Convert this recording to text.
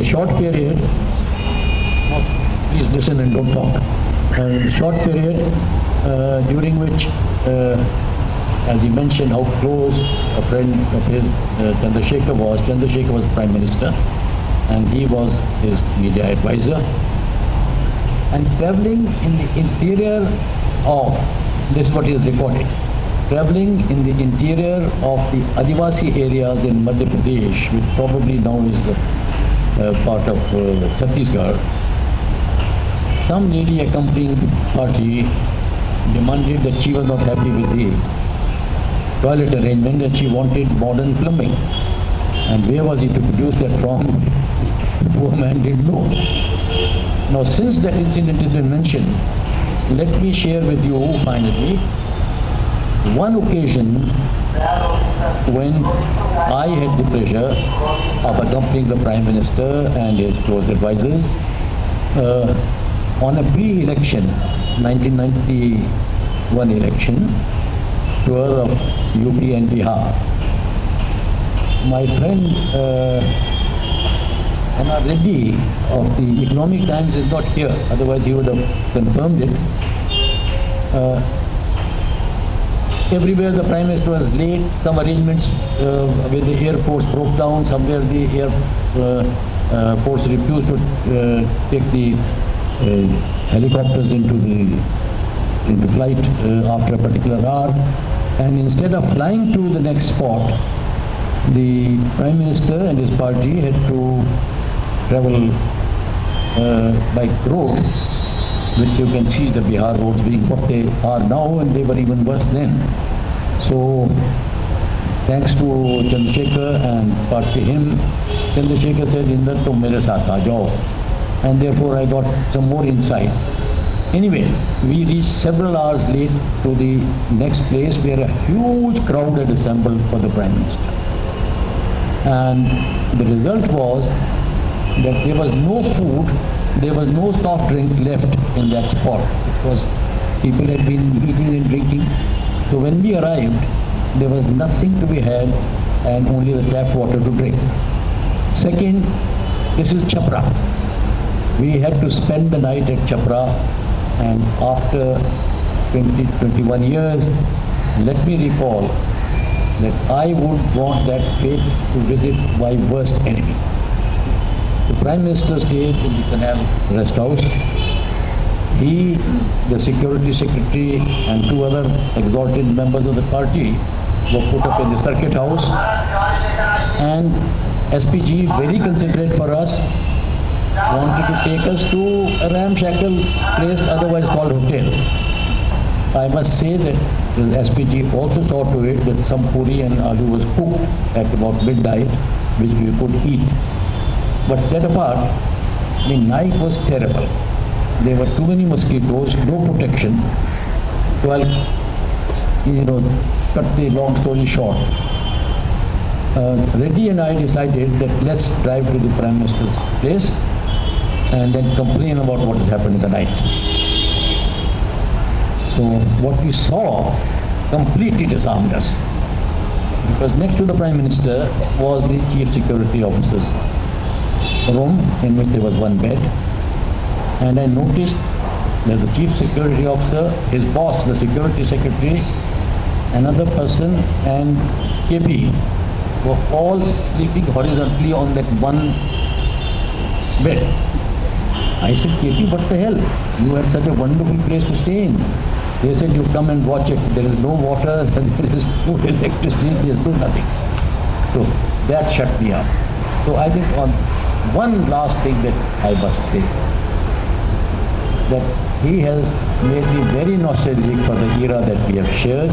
short period, please listen and don't talk. In the short period during which, as he mentioned, how close a friend of his, Chandershekhar was. Chandershekhar was Prime Minister, and he was his media advisor. And traveling in the interior of, this is what he is recorded, traveling in the interior of the Adivasi areas in Madhya Pradesh, which probably now is the part of Chhattisgarh, some lady accompanying the party demanded that she was not happy with the toilet arrangement and she wanted modern plumbing. And where was he to produce that from? The poor man didn't know. Now, since that incident has been mentioned, let me share with you finally one occasion when I had the pleasure of accompanying the Prime Minister and his close advisors on a pre-election, 1991 election, tour of UP and Bihar. My friend Anna Reddy of the Economic Times is not here, otherwise he would have confirmed it. Everywhere the Prime Minister was late, some arrangements where the Air Force broke down, somewhere the Air Force refused to take the helicopters into flight after a particular hour, and instead of flying to the next spot, the Prime Minister and his party had to travel by road, which you can see the Bihar roads being what they are now, and they were even worse then. So, thanks to Chandershekhar and partly him, Chandershekhar said, "Inder, tum mere saath aa jao," and therefore I got some more insight. Anyway, we reached several hours late to the next place where a huge crowd had assembled for the Prime Minister. And the result was that there was no food, there was no soft drink left in that spot because people had been eating and drinking. So when we arrived, there was nothing to be had and only the tap water to drink. Second, this is Chhapra. We had to spend the night at Chhapra, and after 21 years, let me recall that I would want that fate to visit my worst enemy. The Prime Minister stayed in the Canal Rest House. He, the Security Secretary and two other exalted members of the party were put up in the Circuit House, and SPG, very considerate for us, wanted to take us to a ramshackle place otherwise called hotel. I must say that the SPG also saw to it that some puri and aloo was cooked at about midnight, which we could eat. But that apart, the night was terrible. There were too many mosquitoes, no protection. So I'll, cut the long story short. Reddy and I decided that let's drive to the Prime Minister's place and then complain about what has happened in the night. So what we saw completely disarmed us, because next to the Prime Minister was the Chief Security Officer's room, in which there was one bed, and I noticed that the Chief Security Officer, his boss, the Security Secretary, another person and KP were all sleeping horizontally on that one bed. I said, KP, what the hell? You had such a wonderful place to stay in. They said, you come and watch it. There is no water, there is no electricity, there is no nothing. So that shut me up. So I think on one last thing that I must say, that he has made me very nostalgic for the era that we have shared.